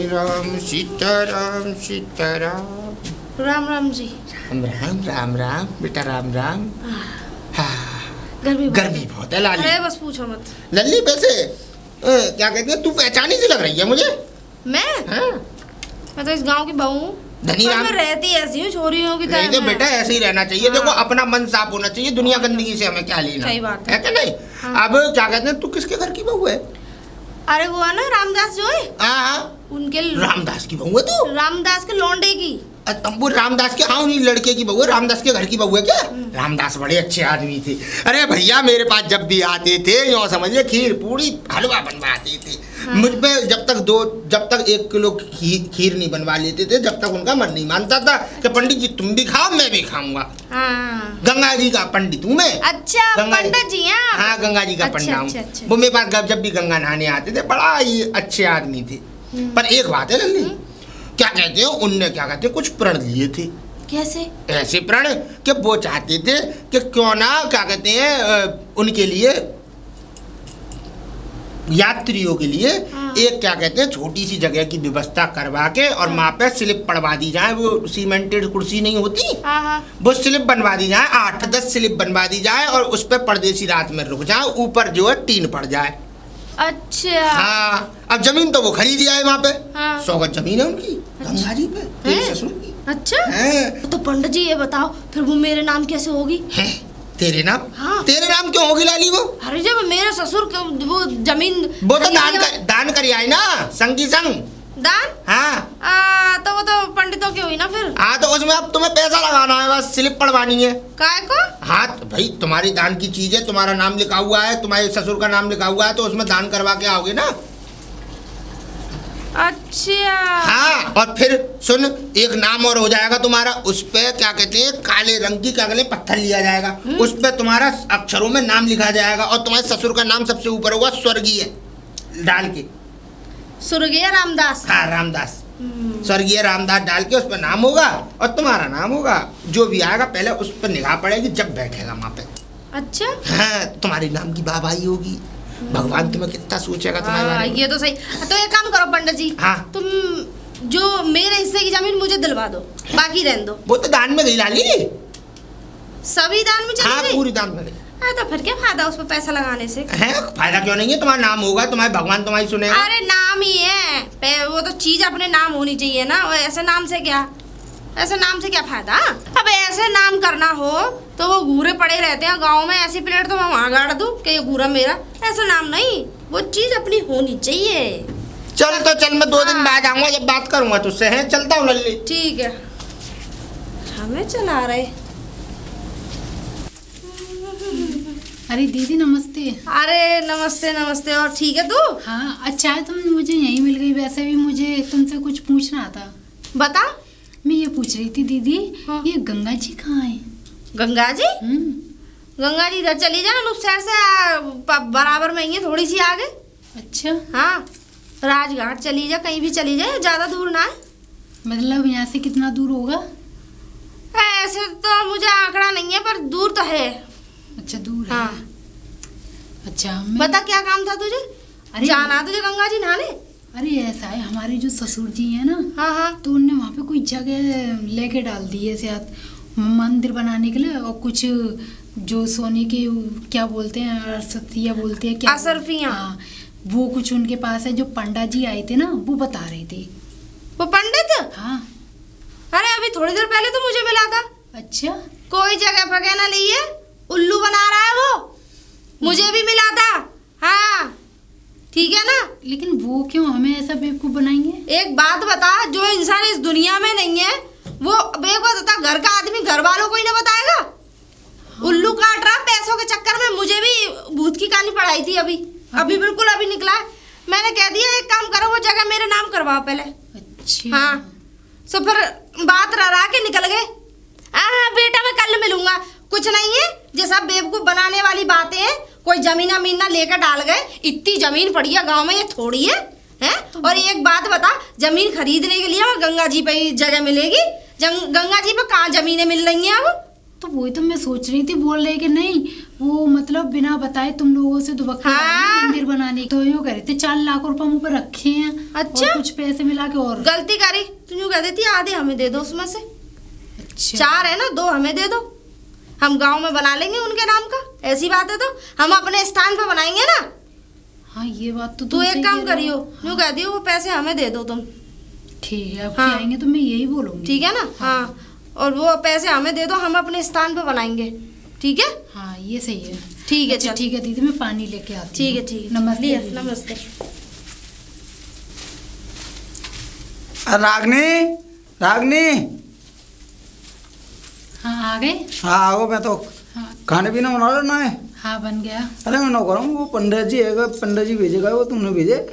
राम सीताराम सीताराम। राम राम जी। राम राम राम राम बेटा राम राम। हाँ गर्मी बहुत है लाली। अरे बस पूछो मत। लल्ली वैसे क्या कहते हैं, तू पहचानी सी लग रही है मुझे। मैं? हाँ? मैं तो इस गांव की बहू हूँ। धनी राम मैं रहती ऐसी हूँ, छोरियों की तरह। तो बेटा ऐसे ही रहना चाहिए। देखो अपना मन साफ होना चाहिए, दुनिया गंदगी से हमें क्या लेना। सही बात है कि नहीं? अब क्या कहते हैं, तू किसके घर की बहू है? अरे वो है ना रामदास जो है। हाँ उनके रामदास की बहू है तू? रामदास के लौंडे की। तंबू रामदास के, हाँ उन्हीं लड़के की बहू है। रामदास के घर की बहू है क्या? रामदास बड़े अच्छे आदमी थे। अरे भैया मेरे पास जब भी आते थे यूँ समझिए खीर पूरी हलवा बनवाते थे। मुझ पे जब तक 1 किलो खीर नहीं बनवा लेते थे, जब तक उनका मन नहीं मानता था कि पंडित जी तुम भी खाओ मैं भी खाऊंगा। गंगा जी का पंडित हूँ मैं। अच्छा पंडित जी हैं? हाँ गंगा जी का पंडित हूँ। वो मेरे पास जब भी गंगा नहाने आते थे, बड़ा ही अच्छे आदमी थे। पर एक बात है लल्ली, क्या कहते हैं उनने क्या कहते हैं कुछ प्रण लिए थे। कैसे? ऐसे प्रण कि वो चाहते थे कि क्यों ना क्या कहते हैं उनके लिए यात्रियों के लिए एक क्या कहते हैं छोटी सी जगह की व्यवस्था करवा के और वहाँ पे स्लिप पड़वा दी जाए। वो सीमेंटेड कुर्सी नहीं होती, वो स्लिप बनवा दी जाए, 8-10 स्लिप बनवा दी जाए और उस पे परदेसी रात में रुक जाए, ऊपर जो है टीन पड़ जाए। अच्छा हाँ अब जमीन तो वो खरीदी आए वहाँ पे। 100 गज जमीन है उनकी। अच्छा। गंगा जी पे तेरे ससुर की। अच्छा तो पंडित जी ये बताओ फिर वो मेरे नाम कैसे होगी? तेरे नाम? हाँ। तेरे नाम क्यों होगी लाली वो? अरे जब मेरे ससुर वो जमीन वो तो दान करी आई ना संग की संग। दान? हाँ तो वो तो पंडितों की हुई ना फिर। हाँ तो उसमें अब तुम्हें पैसा लगाना है, बस स्लिप पड़वानी है। काय को? हाँ भाई तुम्हारी दान की चीज है, तुम्हारा नाम लिखा हुआ है, तुम्हारे ससुर का नाम लिखा हुआ है, तो उसमें दान करवा के आओगे ना। अच्छा हाँ और फिर सुन, एक नाम और हो जाएगा तुम्हारा, उस पे क्या कहते हैं काले रंग की क्या कहते हैं पत्थर लिया जाएगा, उस पे तुम्हारा अक्षरों में नाम लिखा जाएगा और तुम्हारे ससुर का नाम सबसे ऊपर होगा स्वर्गीय डाल के। स्वर्गीय रामदास? हाँ रामदास, स्वर्गीय रामदास डाल के उस पर नाम होगा और तुम्हारा नाम होगा। जो भी आएगा पहले उस पर निगाह पड़ेगी जब बैठेगा वहाँ पे। अच्छा हाँ तुम्हारे नाम की बाबाई होगी। भगवान तुम्हें कितना सोचेगा तुम्हारे बारे में। ये तो सही। तो एक काम करो पंडित जी, हाँ तुम जो मेरे हिस्से की जमीन मुझे दिलवा दो, बाकी रहने दो। वो तो दान में गई लाली। सभी दान में चली गई? पूरी दान में गई। तो फिर क्या फायदा उस पर पैसा लगाने से? है फायदा क्यों नहीं है, तुम्हारा नाम होगा, तुम्हारे भगवान तुम्हारी सुनेगा। अरे नाम ही है, वो तो चीज अपने नाम होनी चाहिए ना। ऐसे नाम से क्या, ऐसे नाम से क्या फायदा? अब ऐसे नाम करना हो तो वो घूरे पड़े रहते हैं गांव में, ऐसी प्लेट तो मैं वहाँ गाड़ दूं कि ये घूरा मेरा। ऐसा नाम नहीं, वो चीज अपनी होनी चाहिए। चल तो चल, मैं 2 दिन बाद आऊंगा, जब बात करूंगा तुझसे। है चलता हूँ लल्ली। ठीक है। हमें चला रहे। अरे दीदी नमस्ते। अरे नमस्ते नमस्ते। और ठीक है तू? हाँ अच्छा है, तुम मुझे यहीं मिल गई। वैसे भी मुझे तुमसे कुछ पूछना था। बता। मैं ये पूछ रही थी दीदी, हाँ। ये गंगा जी कहाँ है? गंगा जी? गंगा जी इधर चली जा, अनूप शहर से बराबर में ही है, थोड़ी सी आगे। अच्छा हाँ राजघाट चली जा, कहीं भी चली जाए, ज्यादा दूर ना है। मतलब यहाँ से कितना दूर होगा? ऐसे तो मुझे आंकड़ा नहीं है, पर दूर तो है। अच्छा दूर है। हाँ। अच्छा बता क्या काम था तुझे? अरे जाना तुझे गंगा जी नहाने? अरे ऐसा है, हमारे जो ससुर जी है ना, हाँ तो उनने वहाँ पे कोई जगह लेके डाल दी है शायद मंदिर बनाने के लिए, और कुछ जो सोने के क्या बोलते हैं, अरसतिया बोलते हैं क्या? असरफियाँ। हाँ वो कुछ उनके पास है। जो पंडा जी आए थे ना वो बता रहे थे। वो पंडित? हाँ। अरे अभी थोड़ी देर पहले तो मुझे मिला था। अच्छा कोई जगह फगे ना ली है, उल्लू बना रहा है वो। मुझे भी मिला था। हाँ ठीक है ना। लेकिन वो क्यों हमें ऐसा बेवकूफ बनाएंगे? एक बात बता, जो इंसान इस दुनिया में नहीं है वो बेवकूफ होता, घर का आदमी घर वालों को ही ना बताएगा। हाँ। उल्लू काट रहा पैसों के चक्कर में। मुझे भी भूत की कहानी पढ़ाई थी अभी बिल्कुल अभी निकला है। मैंने कह दिया एक काम करो, वो जगह मेरे नाम करवाओ पहले। अच्छा हाँ सो फिर बात रहा के निकल गए। बेटा मैं कल मिलूंगा। कुछ नहीं है, ये सब बेवकूफ बनाने वाली बातें हैं। कोई जमीन अमीन लेकर डाल गए, इतनी जमीन पड़ी है गांव में, ये थोड़ी है, हैं? तो और एक बात बता, जमीन खरीदने के लिए गंगा जी पे ही जगह मिलेगी। गंगा जी पे कहाँ जमीनें मिल रही हैं अब? तो वही तो मैं सोच रही थी, बोल रहे कि नहीं वो मतलब बिना बताए तुम लोगों से दुबक्के हाँ। मंदिर बनाने तो यूँ कह रहे थे 4 लाख रुपए मुँह पे रखे हैं। अच्छा। और कुछ पैसे मिला के और गलती करी, तुम यूँ कह देती आधे हमें दे दो उसमें से। अच्छा। 4 है ना, 2 हमें दे दो, हम गांव में बना लेंगे उनके नाम का। ऐसी बात है तो हम अपने स्थान पे बनाएंगे ना। हाँ ये बात तो तू तुम एक सही काम कह रहे करियो, हो। यूँ कह दियो वो पैसे हमें दे दो तुम। ठीक है, अब हाँ। आएंगे तो मैं यही बोलूंगी। ठीक है ना। हाँ, और वो पैसे हमें दे दो, हम अपने स्थान पे बनाएंगे। ठीक है। हाँ ये सही है। ठीक है, अच्छा, चल। ठीक है दीदी, मैं पानी लेके आती हूँ। ठीक है, ठीक है। नमस्ते लिया, दीदी। नमस्ते। रागनी, रागनी। हाँ आ गए। हाँ आओ, मैं तो हाँ खाने पीना बना लो ना है। हाँ बन गया। अरे मैं नौकर हूँ, वो पंडित जी है, पंडित जी भेजेगा, वो तुमने भेजे?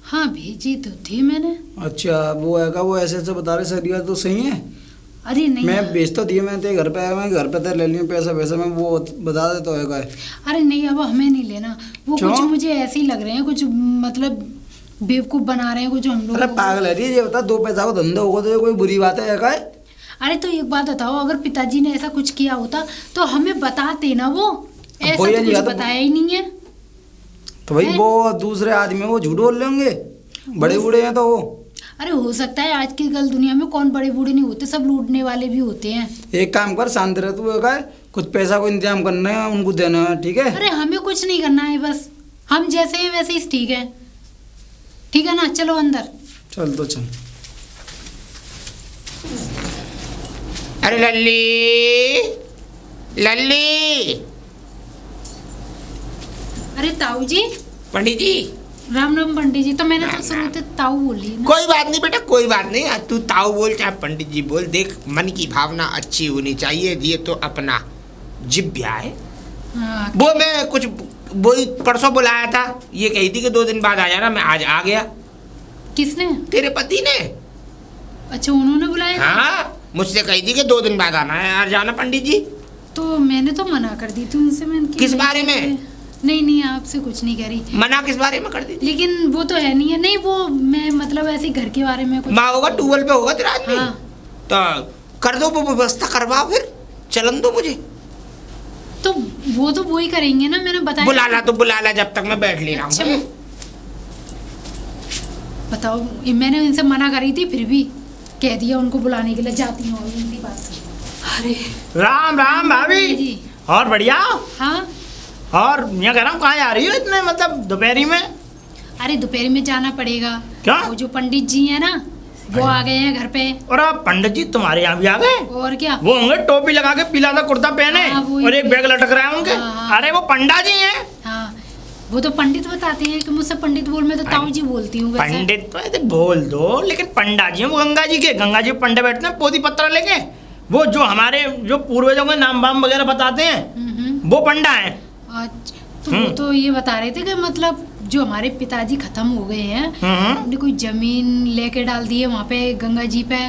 हाँ भेजी तो थी मैंने। अच्छा वो है का, वो ऐसे ऐसे बता रहे सरिया तो सही है। अरे नहीं मैं भेज तो दिए, मैं तेरे घर पे आया, मैं घर पे तेरे ले लिया पैसा वैसा, मैं वो बता दे तो है का। अरे नहीं, अब हमें नहीं लेना वो। क्यों? कुछ मुझे ऐसे ही लग रहे हैं, कुछ मतलब बेवकूफ बना रहे हैं कुछ हम लोग। अरे पागल है ये बता, 2 पैसा का धंधा होगा तो ये कोई बुरी बात है का? अरे तो एक बात बताओ, अगर पिताजी ने ऐसा कुछ किया होता तो हमें बताते ना। वो ऐसा वही तो लिया कुछ तो- बताया ही नहीं है। तो भाई है? वो दूसरे आदमी वो झूठ बोल लेंगे, बड़े बूढ़े हैं तो वो। अरे हो सकता है, आज की कल दुनिया में कौन बड़े बूढ़े नहीं होते, सब लूटने वाले भी होते हैं। एक काम कर, शांत रह तू, का कुछ पैसा को इंतजाम करना है, उनको देना है, ठीक है? अरे हमें कुछ नहीं करना है, बस हम जैसे हैं वैसे ही ठीक है। ठीक है ना, चलो अंदर। चल तो चल। अरे लल्ली, लल्ली। अरे ताऊ जी, पंडित जी। राम राम पंडित जी। तो मैंने तो शुरू से ताऊ बोली ना। कोई बात नहीं बेटा, कोई बात नहीं। आज तू ताऊ बोल चाहे पंडित जी बोल, देख मन की भावना अच्छी होनी चाहिए। ये तो अपना जिब्या है। हाँ। वो मैं कुछ वो परसों बुलाया था, ये कही थी कि 2 दिन बाद आ जाना, मैं आज आ गया। किसने? तेरे पति ने। अच्छा उन्होंने बुलाया था? हाँ, मुझसे कही थी कि 2 दिन बाद आना है, आज जाना पंडित जी। तो मैंने तो मना कर दी थी उनसे। मैंने किस बारे में? नहीं नहीं, आपसे कुछ नहीं कह रही। मना किस बारे में कर दी थी? लेकिन वो तो है नहीं है। नहीं वो मैं मतलब ऐसे घर के बारे में कुछ। माँ होगा, ट्यूबवेल पे होगा तेरा आदमी। हाँ। तो कर दो, वो व्यवस्था करवाओ, फिर चलन दो मुझे। तो वो तो वो ही करेंगे ना, मैंने बताया। बुला ला तो बुला ला, जब तक मैं बैठ ले रहा अच्छा, हूँ। बताओ, ये मैंने इनसे मना करी थी, फिर भी कह दिया उनको बुलाने के लिए। जाती हूँ और इनकी बात से। अरे राम राम भाभी। जी। और बढ़िया। हाँ। और मैं कह रहा हूँ कहाँ जा रही हो इतने मतलब दोपहरी में? अरे दोपहर में जाना पड़ेगा। क्या? वो जो पंडित जी है ना, वो आ गए हैं घर पे। और आप पंडित जी तुम्हारे यहाँ भी आ गए? और क्या। वो होंगे टोपी लगा के पीला सा कुर्ता पहने हाँ, वही। और एक बैग लटक रहा है उनके। हाँ। अरे वो पंडा जी हैं। हाँ वो तो पंडित बताते हैं कि मुझसे पंडित बोल, मैं तो ताऊ जी बोलती हूँ वैसे। पंडित तो ऐसे बोल दो, लेकिन पंडा जी हैं वो गंगा जी के। गंगा जी पंडे बैठते हैं पोथी पत्र लेके। वो जो हमारे जो पूर्वजों के नाम वाम वगैरह बताते हैं, वो पंडा हैं। अच्छा, तो वो तो ये बता रहे थे कि मतलब जो हमारे पिताजी खत्म हो गए हैं, उन्हें कोई जमीन लेके डाल दी है वहाँ पे गंगा जी पे,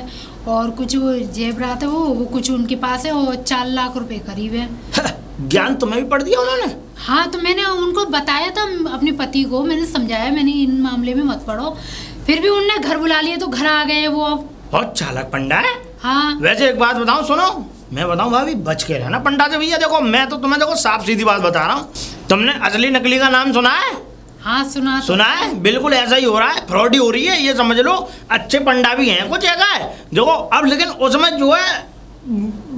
और कुछ वो जेवरात है वो कुछ उनके पास है, और 4 लाख रुपए करीब है। ज्ञान तुम्हें भी पढ़ दिया उन्होंने? हाँ तो मैंने उनको बताया था, अपने पति को मैंने समझाया, मैंने इन मामले में मत पढ़ो। फिर भी उनने घर बुला लिया तो घर आ गए वो अब। बहुत चालाक पंडा है। हाँ। वैसे एक बात बताऊं, सुनो, मैं बताऊं भाभी, बच के रहना पंडा से भैया। देखो मैं तो तुम्हें देखो साफ सीधी बात बता रहा हूँ। तुमने असली नकली का नाम सुना है? हाँ सुना तो। सुना है? बिल्कुल ऐसा ही हो रहा है, फ्रॉड ही हो रही है, ये समझ लो। अच्छे पंडा भी हैं कुछ जगह है देखो अब, लेकिन उसमें जो है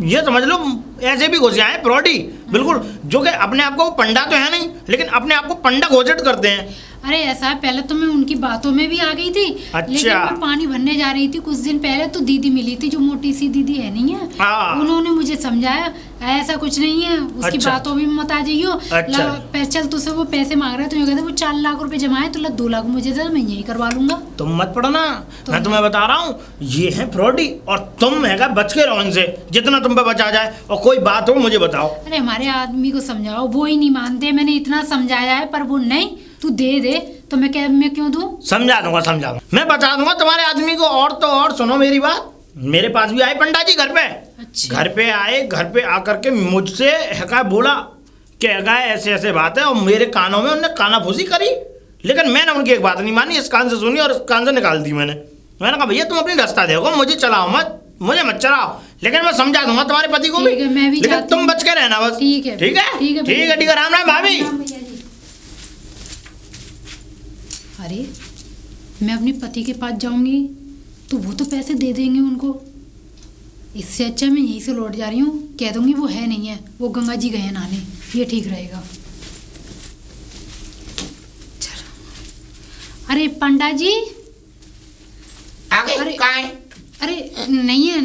ये समझ लो ऐसे भी घुस जाए फ्रॉड ही बिल्कुल, जो कि अपने आप को पंडा तो है नहीं, लेकिन अपने आप को पंडा घोषित करते हैं। अरे ऐसा है, पहले तो मैं उनकी बातों में भी आ गई थी। अच्छा। लेकिन मैं पानी भरने जा रही थी कुछ दिन पहले, तो दीदी मिली थी, जो मोटी सी दीदी है नहीं है, हाँ। उन्होंने मुझे समझाया ऐसा कुछ नहीं है, उसकी अच्छा। बातों में मत आ जाइयो। अच्छा। चल तुझसे वो पैसे मांग रहे, तो ये कहते वो 4 लाख रुपए जमा है, तो 2 लाख मुझे दे, मैं यही करवा लूंगा। तुम मत पढ़ो ना, तो मैं तुम्हें बता रहा हूँ ये है फ्रॉडी, और तुम है बच के रहो इनसे जितना तुम पे बचा जाए। और कोई बात हो मुझे बताओ। अरे हमारे आदमी को समझाओ, वो ही नहीं मानते। मैंने इतना समझाया है पर वो नहीं, तू दे तो मैं क्यों दूं? समझा दूंगा मैं बता दूंगा तुम्हारे आदमी को। और तो और सुनो मेरी बात, मेरे पास भी आए पंडा जी घर पे। अच्छा। घर पे आए, घर पे आकर के मुझसे हका बोला कि हका ऐसे ऐसे बात है, और मेरे कानों में उन्होंने कानाफूसी करी, लेकिन मैंने उनकी एक बात नहीं मानी। इस कान से सुनी और इस कान से निकाल दी मैंने कहा भैया तुम अपनी रास्ता देखो, मुझे चलाओ मत, मुझे मत चलाओ। लेकिन मैं समझा दूंगा तुम्हारे पति को भी। ठीक है, मैं भी लेकिन जाती तुम हूँ। बच के रहना बस। ठीक है, ठीक है, ठीक है, ठीक है, ठीक है। राम राम भाभी। राम भैया जी। अरे मैं अपने पति के पास जाऊंगी तो वो तो पैसे दे देंगे उनको। इससे अच्छा मैं यहीं से लौट जा रही हूँ, कह दूंगी वो है नहीं है, वो गंगा जी गए हैं नहाने, ये ठीक रहेगा। चलो। अरे पंडा जी, आगे अरे- कहाँ है? अरे नहीं है,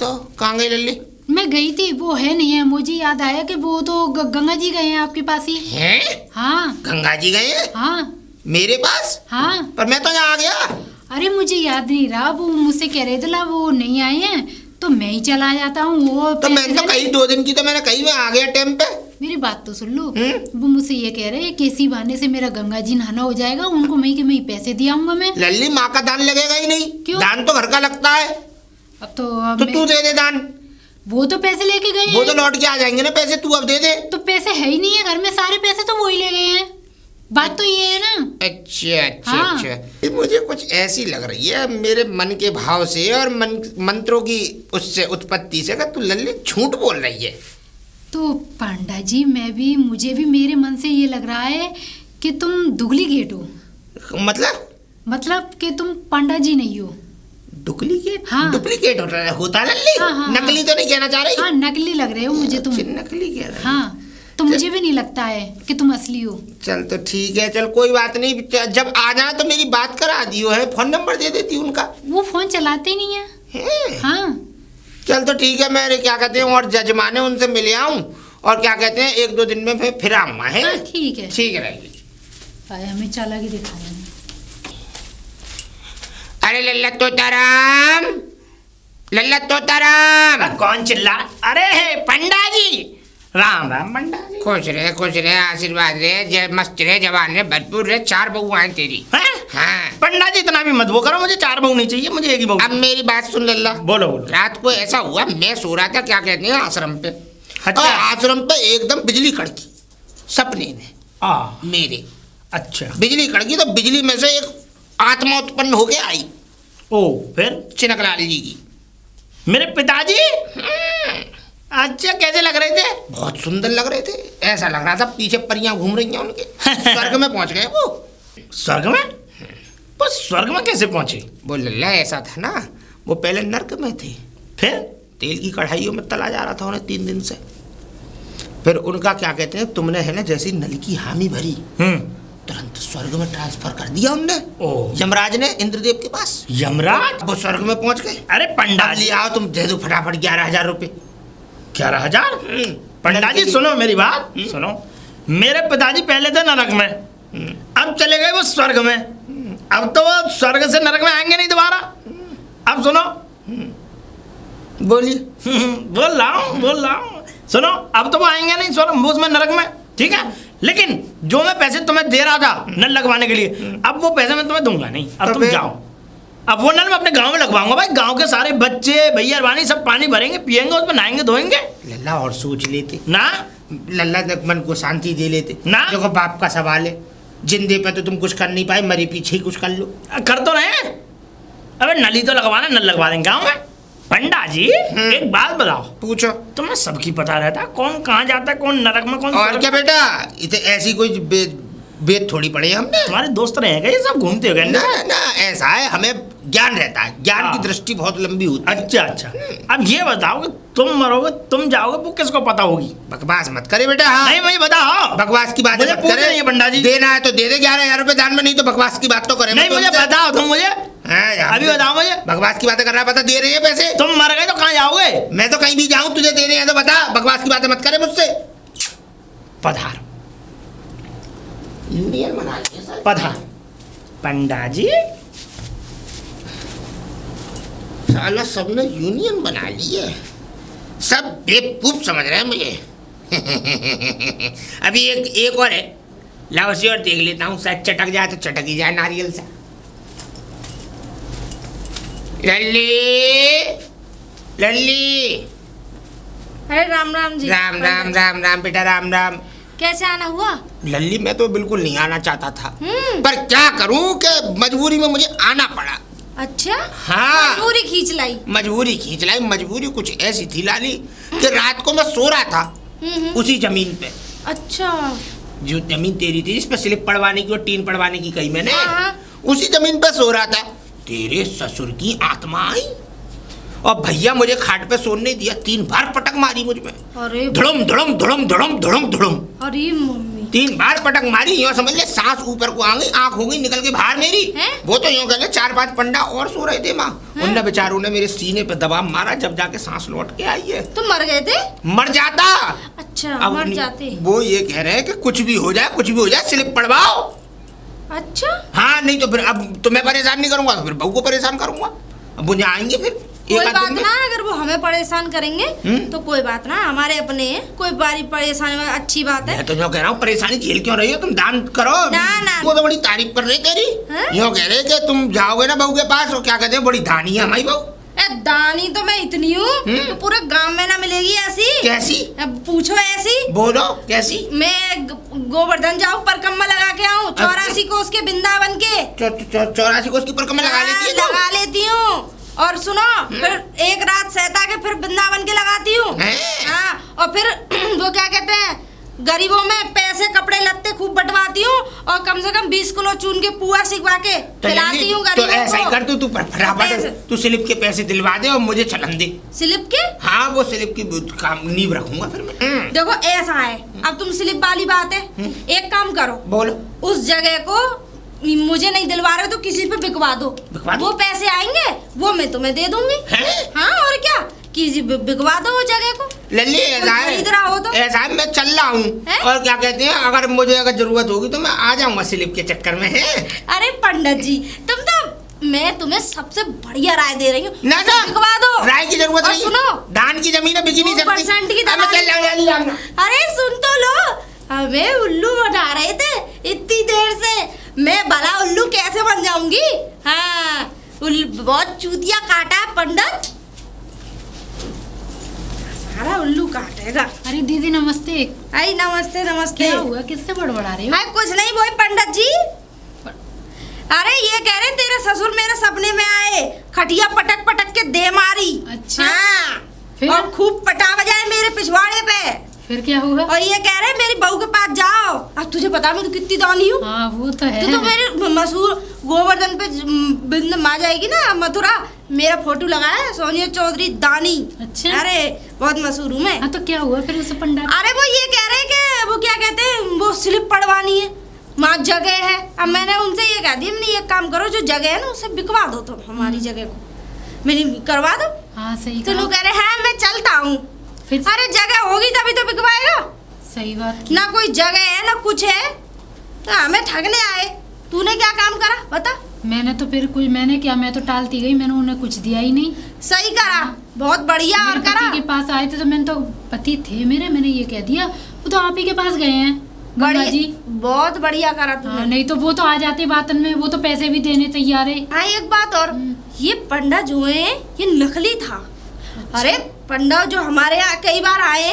तो कहाँ गई लल्ली? मैं गई थी, वो है नहीं है। मुझे याद आया कि वो तो गंगा जी गए हैं आपके पास ही। हैं? हाँ गंगा जी गए हैं हाँ मेरे पास? हाँ। पर मैं तो यहाँ आ गया। अरे मुझे याद नहीं रहा, वो मुझसे कह रहे थे ला वो नहीं आए हैं तो मैं ही चला जाता हूँ। वो तो मैंने तो कही 2 दिन की, तो मैंने कही मैं आ गया टाइम पे। मेरी बात तो सुन लो। वो मुझसे ये कह रहे हैं कि इसी बहाने से मेरा गंगा जी नहाना हो जाएगा, उनको मैं के मैं ही पैसे दिया आऊंगा मैं। लल्ली माँ का दान लगेगा ही नहीं। क्यों? दान तो घर का लगता है। अब तो तो तू दे दे दान। वो तो पैसे लेके गए वो तो हैं। लौट के आ जाएंगे ना पैसे, तू अब दे दे। तो पैसे है ही नहीं है घर में, सारे पैसे तो वो ही ले गए हैं। बात तो ये है ना। अच्छा अच्छा हाँ। अच्छा, ये मुझे कुछ ऐसी लग रही है मेरे मन के भाव से और मंत्रों की उससे उत्पत्ति से, कि तू लल्ली झूठ बोल रही है। तो पांडा जी मुझे भी मेरे मन से ये लग रहा है कि तुम डुप्लीकेट हो। मतलब कि तुम पांडा जी नहीं हो। डुप्लीकेट? हाँ। डुप्लीकेट होता लल्ली? हाँ, हाँ, नकली तो नहीं कहना चाह रही? हाँ नकली लग रहे हो मुझे तुम। अच्छा, नकली कह रही। हाँ तो मुझे भी नहीं लगता है कि तुम असली हो। चल तो ठीक है, चल कोई बात नहीं। जब आ जाए तो मेरी बात करा दियो है, फोन नंबर दे देती उनका। वो फोन चलाते नहीं है। है? हाँ चल तो ठीक है, मैं क्या कहते हैं और जजमाने उनसे मिले आऊं और क्या कहते हैं 1-2 दिन में फिर आऊंगा। है हाँ, ठीक है। ठीक है रहेगी। आए हमें चालाकी दिखाने। अरे लल्ला तोताराम, लल्ला तोताराम। कौन चिल्ला? अरे पंडा जी, राम राम पंडा जी। खुश रहे, आशीर्वाद रहे, जय मस्त रहे, जवान रहे, भरपूर रहे। 4 बहुआं हैं तेरी। हैं? हाँ। पंडा जी इतना भी मत वो करो, मुझे 4 बहू नहीं चाहिए, मुझे एक ही बहू। अब मेरी बात सुन लल्ला। बोलो बोलो। रात को ऐसा हुआ, मैं सो रहा था क्या कहते हैं आश्रम पे। अच्छा। और आश्रम पे एकदम बिजली कड़की सपने में मेरे। अच्छा। बिजली कड़की तो बिजली में से एक आत्मा उत्पन्न होके आई। ओ फिर? चिनकलाल जी की। मेरे पिताजी? अच्छा, कैसे लग रहे थे? बहुत सुंदर लग रहे थे। ऐसा लग रहा था पीछे परियां घूम रही हैं उनके। स्वर्ग में पहुंच गए वो। स्वर्ग में? वो स्वर्ग में कैसे पहुंचे? वो लल्ला ऐसा था ना, वो पहले नर्क में थे, फिर? तेल की कढ़ाइयों में तला जा रहा था उन्हें 3 दिन से। फिर उनका क्या कहते हैं, तुमने है ना जैसी नल की हामी भरी, तुरंत स्वर्ग में ट्रांसफर कर दिया उनने। यमराज ने इंद्रदेव के पास। यमराज? वो स्वर्ग में पहुंच गए। अरे पंडा जी, ले आओ तुम, दे दो फटाफट 11,000 रुपए। 11,000? पंडा जी सुनो मेरी बात, सुनो। मेरे पिताजी पहले थे नरक में, अब चले गए वो स्वर्ग में। अब तो वो स्वर्ग से नरक में आएंगे नहीं दोबारा। अब सुनो। बोलिए। बोल रहा हूँ सुनो। अब तो वो आएंगे नहीं स्वर्ग, वो उसमें नरक में, ठीक है। लेकिन जो मैं पैसे तुम्हें दे रहा था नल लगवाने के लिए, अब वो पैसे मैं तुम्हें दूंगा नहीं। अब तुम जाओ। अब वो नल मैं अपने गांव में लगवाऊंगा भाई। गांव के सारे बच्चे भैया रानी सब पानी भरेंगे, पियेंगे, उसमें नहाएंगे धोएंगे। लल्ला और सोच लेते ना, लल्ला मन को शांति दे लेते ना। देखो बाप का सवाल है, जिंदे पे तो तुम कुछ कर नहीं पाए, मरे पीछे ही कुछ कर लो। कर तो रहे। अबे नली तो लगवाना, नल लगवा देंगे गाँव में। पंडा जी एक बात बताओ। पूछो। तुम्हें सबकी पता रहता है कौन कहाँ जाता है, कौन नरक में, कौन और क्या बेटा, इतने ऐसी कोई बेद थोड़ी पड़े हमने। तुम्हारे दोस्त रहेगा ये सब, घूमते हो गए ना ना, ऐसा है, हमें ज्ञान रहता है, ज्ञान की दृष्टि बहुत लंबी होती है। अच्छा अच्छा। अब ये बताओ कि तुम मरोगे, तुम जाओगे, वो किसको पता होगी? बकवास मत करे बेटा। हाँ नहीं मुझे बताओ। बकवास की बात मुझे मत पूछ करे। रही है पंडा जी। देना है तो दे दे 11,000 रुपए दान में, नहीं तो बकवास की बात तो करे नहीं मुझे बताओ तुम मुझे। अभी बताओ मुझे। बकवास की बातें कर रहा है, बता दे रही है पैसे। तुम मर गए तो कहाँ जाओगे? मैं तो कहीं भी जाऊं, तुझे दे रहे हैं तो बता, बकवास की बातें मत करे मुझसे। पधार इंडियन बना लिया सर। पधार पंडा जी। साला सबने यूनियन बना ली है, सब बेवकूफ समझ रहे हैं मुझे। अभी एक और है, लाओ से और देख लेता हूँ, शायद चटक जाए तो चटक ही जाए नारियल से। लल्ली लल्ली। अरे राम राम जी। राम राम राम राम बेटा, राम राम। कैसे आना हुआ? लल्ली मैं तो बिल्कुल नहीं आना चाहता था, पर क्या करूं कि मजबूरी में मुझे आना पड़ा। अच्छा हाँ। मजबूरी खींच लाई। मजबूरी कुछ ऐसी थी लाली कि रात को मैं सो रहा था उसी जमीन पे। अच्छा। जो जमीन तेरी थी जिस पे स्लिप पड़वाने की और टीन पड़वाने की कही मैंने, हाँ। उसी जमीन पे सो रहा था। तेरे ससुर की आत्मा आई और भैया मुझे खाट पे सोने नहीं दिया, 3 बार पटक मारी मुझ में। अरे धड़म धड़म धड़म धड़म धड़म धड़म, अरे मम्मी 3 बार पटक मारी। यूँ समझ ले सांस ऊपर को आ गई, आंख हो गई निकल के बाहर मेरी। हैं? वो तो यूँ कहले 4-5 पंडा और सो रहे थे माँ, उन बेचारों ने मेरे सीने पे दबाव मारा, जब जाके सांस लौट के आई है। तुम मर गए थे? मर जाता। अच्छा अब मर जाते। वो ये कह रहे हैं कि कुछ भी हो जाए स्लिप पड़वाओ। अच्छा हाँ नहीं तो फिर अब तुम्हें परेशान नहीं करूंगा तो फिर बहू को परेशान करूंगा। अब वो आएंगे फिर कोई बात ना, अगर वो हमें परेशान करेंगे तो कोई बात ना, हमारे अपने हैं, कोई बारी परेशानी में अच्छी बात है। मैं तो यूँ कह रहा हूँ परेशानी झेल क्यों रही हो, तुम दान करो। ना। वो तो बड़ी तारीफ कर रही तेरी। यूँ कह रहे कि तुम जाओगे ना बहू के पास और क्या कहते हैं बड़ी दानी है हमारी बहू। दानी तो मैं इतनी हूँ कि पूरे गांव में ना मिलेगी ऐसी। कैसी? पूछो ऐसी। बोलो कैसी? मैं गोवर्धन जाऊँ परिक्रमा लगा के आऊँ 84 कोस के वृंदावन के। 84 कोस की परिक्रमा लगा लेती है? लगा लेती हूँ। और सुनो फिर एक रात सहता के फिर वृंदावन के लगाती हूँ। हाँ और फिर वो क्या कहते हैं गरीबों में पैसे कपड़े लत्ते खूब बंटवाती हूँ और कम से कम 20 किलो चून के पुआ सिखवा के खिलाती हूँ गरीबों को। तो ऐसा ही कर तू फटाफट तू स्लिप के पैसे दिलवा दे और मुझे चलन दे। स्लिप के? हाँ वो स्लिप की काम नींव रखूंगा फिर मैं। देखो ऐसा है, अब तुम स्लिप वाली बात है, एक काम करो बोलो। उस जगह को मुझे नहीं दिलवा रहे तो किसी पे बिकवा दो। वो पैसे आएंगे वो मैं तुम्हें दे दूंगी। हाँ और क्या, किसी बिकवा दो वो जगह को। लल्ली ऐसा है मैं चल रहा हूँ और क्या कहते हैं अगर मुझे जरूरत होगी तो मैं आ जाऊंगा स्लिप के चक्कर में। अरे पंडित जी तुम तो, मैं तुम्हें सबसे बढ़िया राय दे रही हूँ ना बिकवा दो। राय की जरूरत नहीं। सुनो दान की जमीन बिकी नहीं सकती। 2% की दलाली। अरे सुन तो लो, हमें उल्लू बना रहे थे इतनी देर से, मैं भला उल्लू कैसे बन जाऊंगी। हाँ बहुत चूतिया काटा है पंडित, सारा उल्लू काटेगा। अरे दीदी नमस्ते। आई नमस्ते नमस्ते। क्या हुआ, किससे बड़बड़ा रही हो? अरे कुछ नहीं वही पंडित जी। अरे ये कह रहे तेरे ससुर मेरे सपने में आए, खटिया पटक पटक के दे मारी। अच्छा हाँ फिर? और खूब पटा बजाए मेरे पिछवाड़े पे। फिर क्या हुआ? और ये कह रहे मेरी बहू के पास जाओ। अब तुझे पता मैं तो कितनी दानी हूँ। हाँ वो तो है। तो मेरे मशहूर गोवर्धन पे बिंद मा जाएगी ना मथुरा, मेरा फोटो लगा है सोनिया चौधरी दानी। अच्छा अरे बहुत मशहूर हूँ मैं। हाँ तो क्या हुआ फिर उस पंडा? अरे वो ये कह रहे कि वो क्या कहते हैं वो स्लिप पड़वानी है, माँ जगह है। अब मैंने उनसे ये कह दिया मैंने एक काम करो जो जगह है ना उसे बिकवा दो तुम हमारी जगह को, मैंने करवा दो। हाँ सही तो लोग कह रहे हैं मैं चलता हूँ। फिर? अरे जगह होगी तभी तो बिकवाएगा। सही बात। ना कोई जगह है ना कुछ है, तो हमें ठगने आए। तूने क्या काम करा बता? मैंने तो फिर कुछ, मैंने क्या, मैं तो टालती गई, मैंने उन्हें कुछ दिया ही नहीं। सही करा, बहुत बढ़िया। और मेरे करा पति के पास आए थे तो मैंने तो, पति थे मेरे, मैंने ये कह दिया वो तो आप ही के पास गए हैं गंगा जी। बहुत बढ़िया करा तूने। हाँ, नहीं तो वो तो आ जाते बातन में, वो तो पैसे भी देने तैयार है। हाँ एक बात और, ये पंडा जो है ये नकली था। अरे पंडा जो हमारे यहाँ कई बार आए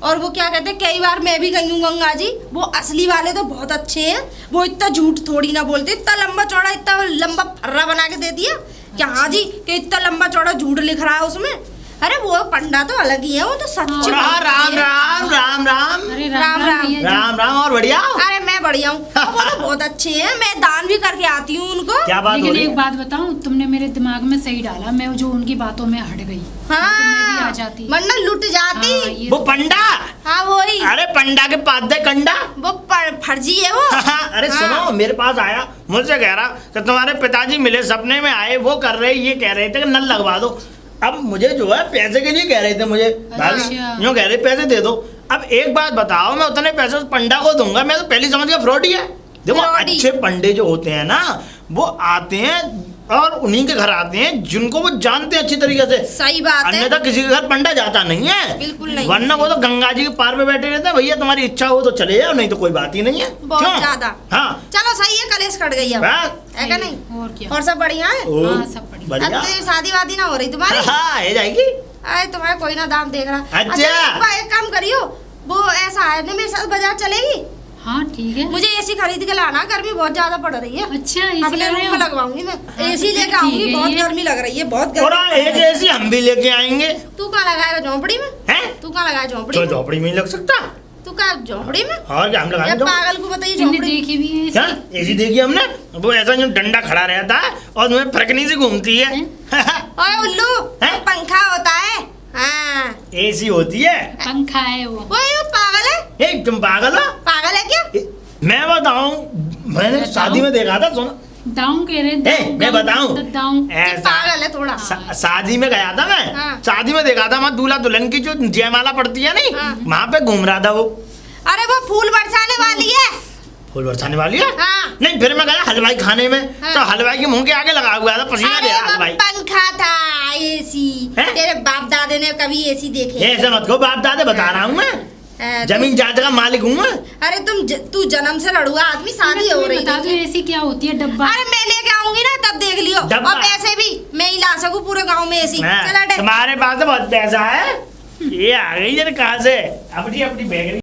और वो क्या कहते हैं कई बार मैं भी गई हूँ गंगा जी, वो असली वाले तो बहुत अच्छे हैं। वो इतना झूठ थोड़ी ना बोलते, इतना लंबा चौड़ा इतना लंबा फर्रा बना के दे दिया कि हाँ जी कि इतना लंबा चौड़ा झूठ लिख रहा है उसमें। अरे वो पंडा तो अलग ही है, वो तो सच। राम राम राम राम। अरे राम राम भैया जी। राम राम। और बढ़िया? अरे मैं बढ़िया हूँ, वो तो बहुत अच्छे हैं, मैं दान भी करके आती हूँ उनको। क्या बात हो लेकिन रही? एक बात बताऊं, तुमने मेरे दिमाग में सही डाला, मैं जो उनकी बातों में हट गई। हाँ तो मैं भी आ जाती। वरना लुट जाती। हाँ, ये वो तो- पंडा? हाँ वही। अरे पंडा के पास दे कंडा। वो फर्जी है वो। अरे सुनो, मेरे पास आया, मुझसे कह रहा कि तुम्हारे पिताजी मिले सपने में आए, वो कर रहे ये कह रहे थे कि नल लगवा दो। अब मुझे जो है पैसे के लिए कह रहे थे मुझे, भाभी यूँ कह रहे पैसे दे दो। अब एक बात बताओ, मैं उतने पैसे उस पंडा को दूंगा? मैं तो पहले समझ गया फ्रॉड ही है। देखो फ्रॉडी। अच्छे पंडे जो होते हैं ना वो आते हैं और उन्हीं के घर आते हैं जिनको वो जानते हैं अच्छी तरीके से। सही बात है। अन्यथा किसी के घर पंडा जाता नहीं है। बिल्कुल नहीं। वरना वो तो गंगा जी के पार पे बैठे रहते हैं, भैया तुम्हारी इच्छा हो तो चले जाओ, नहीं तो कोई बात ही नहीं है। बहुत क्यों? ज्यादा। हाँ चलो सही है, कलेश कट गई अब, हाँ। है का नहीं? और क्या? और सब बढ़िया है? ओ, हाँ, सब बढ़िया। बढ़िया। अब तो शादी वादी ना हो रही तुम्हारी? हाँ है जाएगी। अरे तुम्हारा कोई ना दाम देख रहा। अच्छा। एक काम करियो, वो ऐसा है ना मेरे साथ बाजार चलेगी? हाँ ठीक है। मुझे एसी खरीद के लाना, गर्मी बहुत ज्यादा पड़ रही है। अच्छा इसी अपने कर रहे रूम में हो? लगवाऊंगी मैं, एसी लेके आऊंगी। ठीक है, बहुत ये- गर्मी लग रही है, बहुत और गर्मी। एक ऐसी हम भी लेके आएंगे। तू कहाँ लगाएगा, झोंपड़ी में? हैं? तू कहाँ लगाया झोंपड़ी तो में? झोपड़ी में ही लग सकता। तू कहाँ झोंपड़ी में? और क्या हम या लगाएंगे? पागल को बताइए तुमने झोंपड़ी। देखी भी है क्या इसी? एसी देखी हमने? वो ऐसा जो डंडा खड़ा रहता है और तुम्हें फरकनी से घूमती है। ओए उल्लू, हैं? पंखा होता है। हाँ एसी होती है। पंखा है वो। ओए वो पागल है, ए तुम पागल हो? पागल है क्या? मैं बताऊं, मैंने बताओ। शादी में देखा था। सुनो, दाऊं कह रहे हैं, मैं बताऊं? दाऊं। ये ऐसा पागल है थोड़ा। शादी में गया था मैं। हाँ। शादी में देखा था मैं, दूल्हा दुल्हन की जो जयमाला पड़ती है नहीं, हाँ। वहां पे घूम रहा था वो। अरे वो फूल बरसाने वाली है। फूल बरसाने वाली है? हाँ। नहीं, फिर मैं गया हलवाई खाने में। हाँ। तो हलवाई के मुंह के आगे लगा हुआ था, पसीना अरे दे रहा वो हलवाई। पंखा था, एसी। हैं? तेरे बाप दादे ने कभी एसी देखे? ऐसे मत कहो, बाप दादे बता रहा हूँ मैं। जमीन जायदाद का मालिक हूँ मैं। अरे तू जन्म से लड़ुआ आदमी, शादी हो रही बता दो है। ऐसी क्या होती है डब्बा? अरे मैं लेके आऊंगी ना, तब देख लियो। डब्बा? और पैसे भी मैं ही ला सकूं पूरे गांव में एसी। हाँ, चल हट। तुम्हारे पास तो बहुत पैसा है। ये आ गई जरा कहाँ से? अपनी अपनी बैग